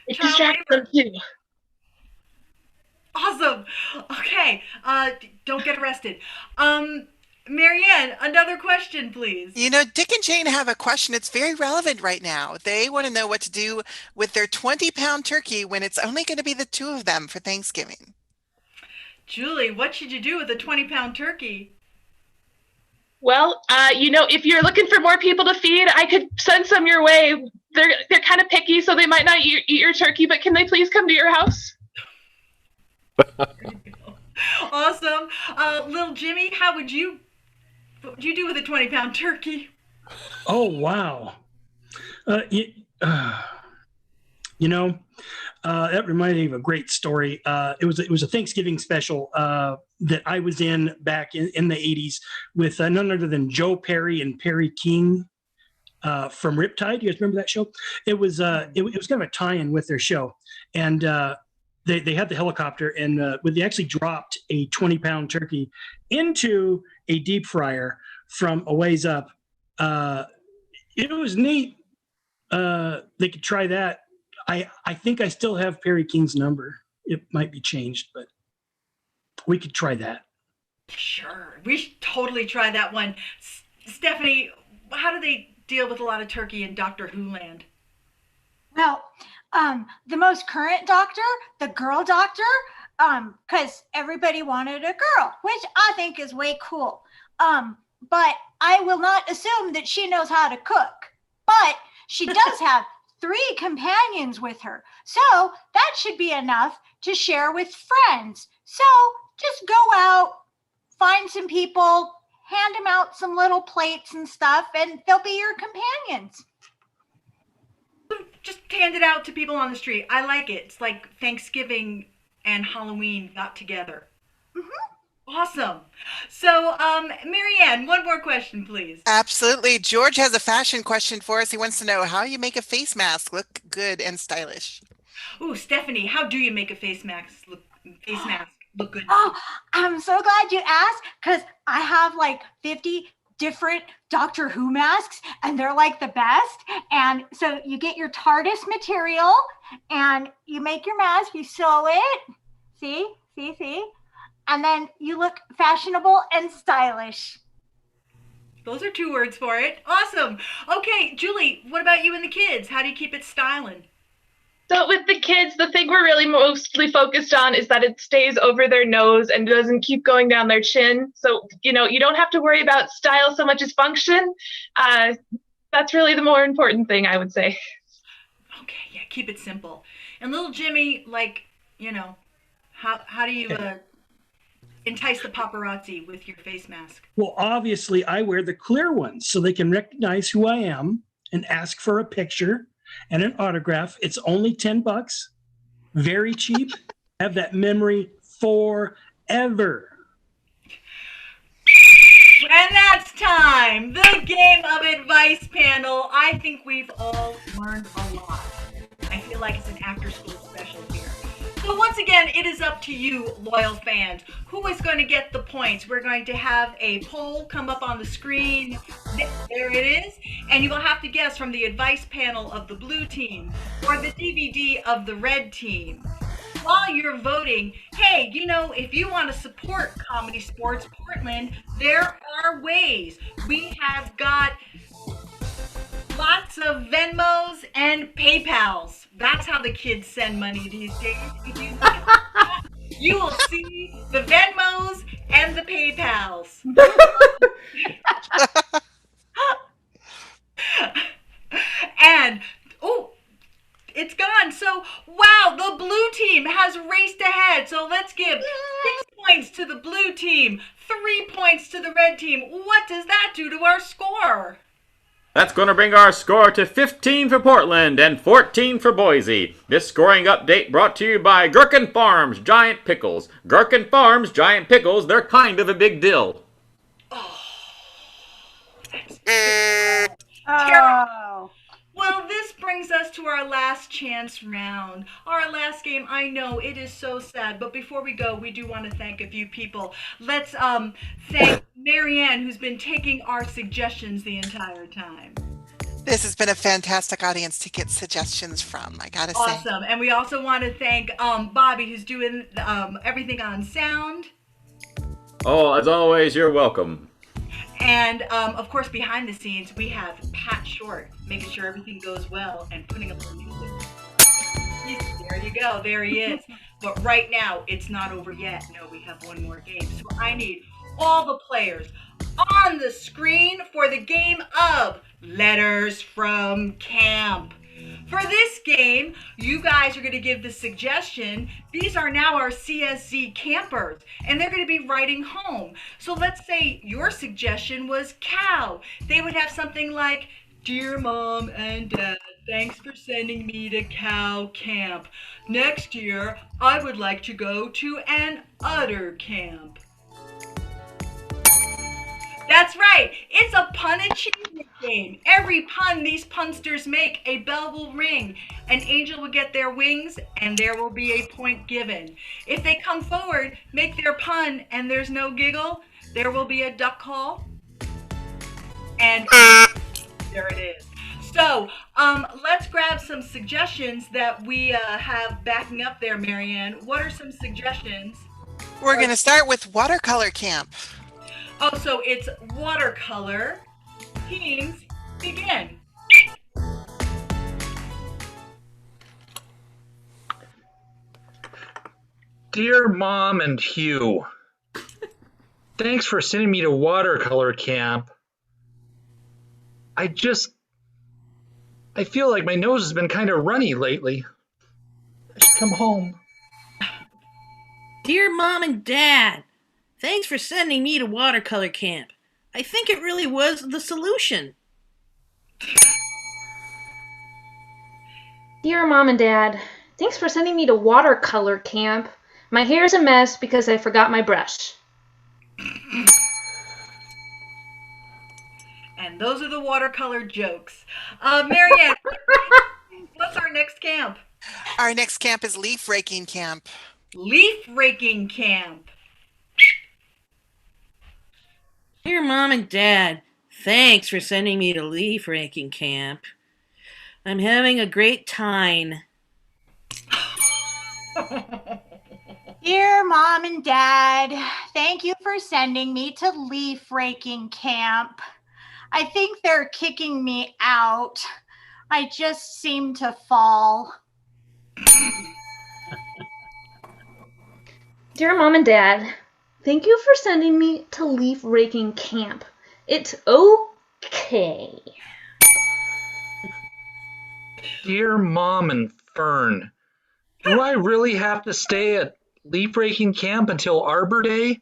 It distracts them too. Awesome. Okay. Don't get arrested. Marianne, another question, please. Dick and Jane have a question. It's very relevant right now. They want to know what to do with their 20-pound turkey when it's only going to be the 2 of them for Thanksgiving. Julie, what should you do with a 20-pound turkey? Well, if you're looking for more people to feed, I could send some your way. They're kind of picky, so they might not eat your turkey, but can they please come to your house? Awesome. Little Jimmy, what would you do with a 20-pound turkey? Oh, wow. That reminded me of a great story. It was a Thanksgiving special that I was in back in the 80s with none other than Joe Perry and Perry King. from Riptide. You guys remember that show? It was it was kind of a tie-in with their show, and they had the helicopter, and they actually dropped a 20-pound turkey into a deep fryer from a ways up. It was neat. They could try that. I think I still have Perry King's number. It might be changed, but we could try that. Sure. We should totally try that one. Stephanie, how do they deal with a lot of turkey in Doctor Who land? Well, the most current doctor, the girl doctor, because everybody wanted a girl, which I think is way cool. But I will not assume that she knows how to cook. But she does have 3 companions with her. So that should be enough to share with friends. So just go out, find some people, hand them out some little plates and stuff, and they'll be your companions. Just hand it out to people on the street. I like it. It's like Thanksgiving and Halloween got together. Awesome. So, Marianne, one more question, please. Absolutely. George has a fashion question for us. He wants to know how you make a face mask look good and stylish. Ooh, Stephanie, how do you make a face mask look good? Oh, I'm so glad you asked, because I have like 50 different Doctor Who masks, and they're like the best. And so you get your TARDIS material, and you make your mask, you sew it. See? And then you look fashionable and stylish. Those are 2 words for it. Awesome. Okay, Julie, what about you and the kids? How do you keep it styling? So with the kids, the thing we're really mostly focused on is that it stays over their nose and doesn't keep going down their chin. So, you don't have to worry about style so much as function. That's really the more important thing, I would say. Okay, yeah, keep it simple. And little Jimmy, how do you entice the paparazzi with your face mask? Well, obviously, I wear the clear ones so they can recognize who I am and ask for a picture and an autograph. It's only $10. Very cheap. Have that memory forever. And that's time. The game of advice panel. I think we've all learned a lot. I feel like it's an after school special here. So once again, it is up to you, loyal fans. Who is going to get the points? We're going to have a poll come up on the screen. There it is. And you will have to guess from the advice panel of the blue team or the DVD of the red team. While you're voting, hey, if you want to support ComedySportz Portland, there are ways. We have got lots of Venmos and PayPals. That's how the kids send money these days. If you look at that, you will see the Venmos and the PayPals. And, it's gone. So, wow, the blue team has raced ahead. So let's give 6 points to the blue team, 3 points to the red team. What does that do to our score? That's going to bring our score to 15 for Portland and 14 for Boise. This scoring update brought to you by Gherkin Farms Giant Pickles. Gherkin Farms Giant Pickles, they're kind of a big deal. Terrible. Well, this brings us to our last chance round. Our last game. I know it is so sad, but before we go, we do want to thank a few people. Let's thank Marianne, who's been taking our suggestions the entire time. This has been a fantastic audience to get suggestions from, I gotta say. Awesome. And we also want to thank Bobby, who's doing everything on sound. Oh, as always, you're welcome. And, of course, behind the scenes, we have Pat Short, making sure everything goes well and putting up the music. There you go. There he is. But right now, it's not over yet. No, we have one more game. So I need all the players on the screen for the game of Letters from Camp. For this game, you guys are going to give the suggestion. These are now our CSZ campers, and they're going to be writing home. So let's say your suggestion was cow. They would have something like, "Dear Mom and Dad, thanks for sending me to cow camp. Next year, I would like to go to an udder camp." That's right. It's a pun achievement game. Every pun these punsters make, a bell will ring. An angel will get their wings, and there will be a point given. If they come forward, make their pun, and there's no giggle, there will be a duck call. And there it is. So, let's grab some suggestions that we have backing up there, Marianne. What are some suggestions? We're going to start with watercolor camp. Oh, so it's watercolor. Teams, begin. Dear Mom and Hugh, thanks for sending me to watercolor camp. I feel like my nose has been kind of runny lately. I should come home. Dear Mom and Dad, thanks for sending me to watercolor camp. I think it really was the solution. Dear Mom and Dad, thanks for sending me to watercolor camp. My hair's a mess because I forgot my brush. And those are the watercolor jokes. Marianne, what's our next camp? Our next camp is leaf raking camp. Leaf raking camp. Dear Mom and Dad, thanks for sending me to leaf raking camp. I'm having a great time. Dear Mom and Dad, thank you for sending me to leaf raking camp. I think they're kicking me out. I just seem to fall. Dear Mom and Dad, thank you for sending me to leaf raking camp. It's okay. Dear Mom and Fern, do I really have to stay at leaf raking camp until Arbor Day?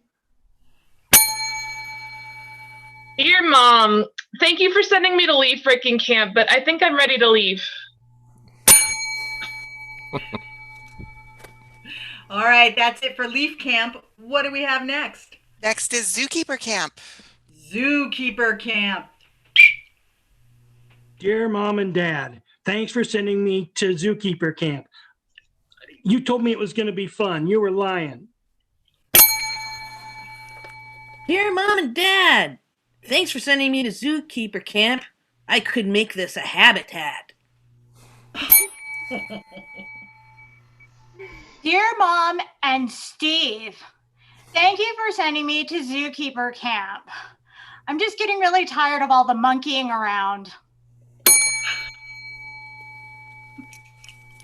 Dear Mom, thank you for sending me to leaf raking camp, but I think I'm ready to leave. All right, that's it for leaf camp. What do we have next? Next is zookeeper camp. Zookeeper camp. Dear Mom and Dad, thanks for sending me to zookeeper camp. You told me it was going to be fun. You were lying. Dear Mom and Dad, thanks for sending me to zookeeper camp. I could make this a habitat. Dear Mom and Steve, thank you for sending me to zookeeper camp. I'm just getting really tired of all the monkeying around.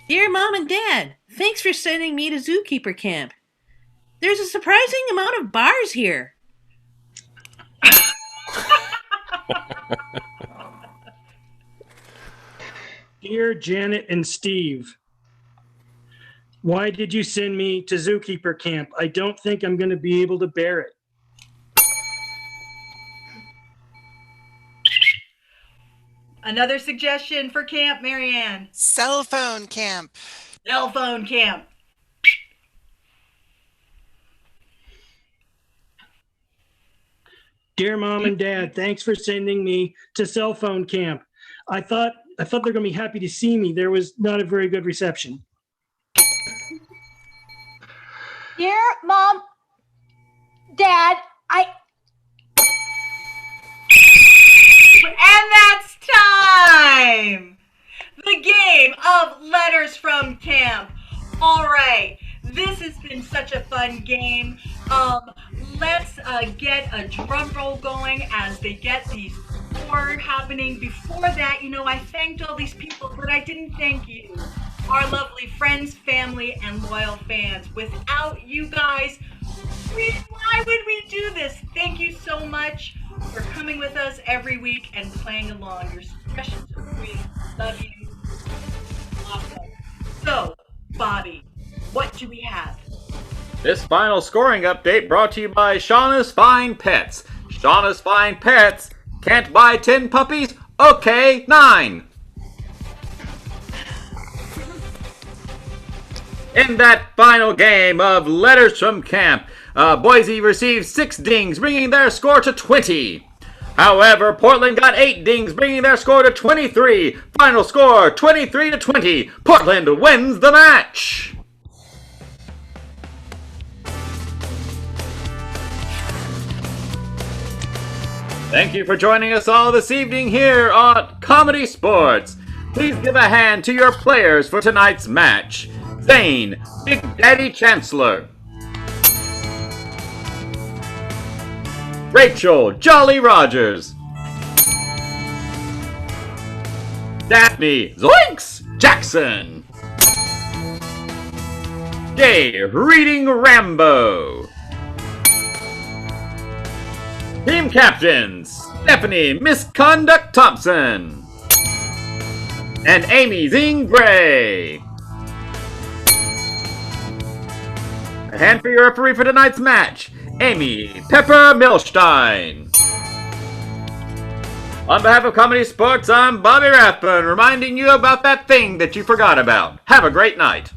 Dear Mom and Dad, thanks for sending me to zookeeper camp. There's a surprising amount of bars here. Dear Janet and Steve, why did you send me to zookeeper camp? I don't think I'm going to be able to bear it. Another suggestion for camp, Marianne. Cell phone camp. Cell phone camp. Dear Mom and Dad, thanks for sending me to cell phone camp. I thought they're going to be happy to see me. There was not a very good reception. Dear Mom, Dad, And that's time! The game of letters from camp. All right, this has been such a fun game. Let's get a drum roll going as they get these four happening. Before that, I thanked all these people, but I didn't thank you, our lovely friends, family, and loyal fans. Without you guys, why would we do this? Thank you so much for coming with us every week and playing along. You're special to me. Love you. Awesome. So, Bobby, what do we have? This final scoring update brought to you by Shauna's Fine Pets. Shauna's Fine Pets. Can't buy 10 puppies? Okay, 9. In that final game of Letters from Camp, Boise received 6 dings, bringing their score to 20. However, Portland got 8 dings, bringing their score to 23. Final score, 23-20. Portland wins the match. Thank you for joining us all this evening here on Comedy Sports. Please give a hand to your players for tonight's match. Zane, Big Daddy Chancellor. Rachel, Jolly Rogers. Daphne, Zoinks, Jackson. Jay, Reading Rambo. Team Captains, Stephanie, Misconduct Thompson. And Amy Zing Gray. A hand for your referee for tonight's match, Amy Pepper Milstein. On behalf of Comedy Sports, I'm Bobby Rathbun, reminding you about that thing that you forgot about. Have a great night.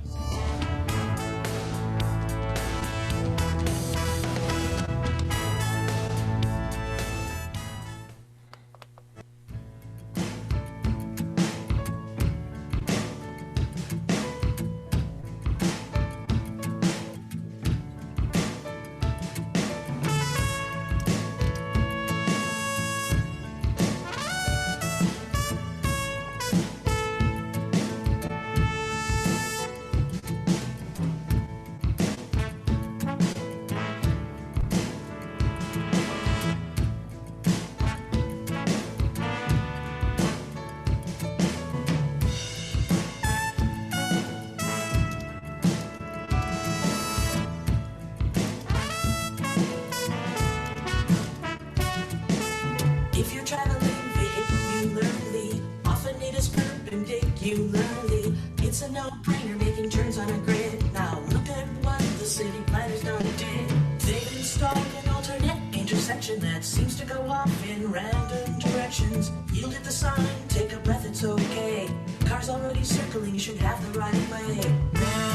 If you're traveling vehicularly, often it is perpendicularly. It's a no-brainer making turns on a grid. Now look at what the city planners done did. They've installed an alternate intersection that seems to go off in random directions. Yield at the sign, take a breath, it's okay. Cars already circling, you should have the right of way.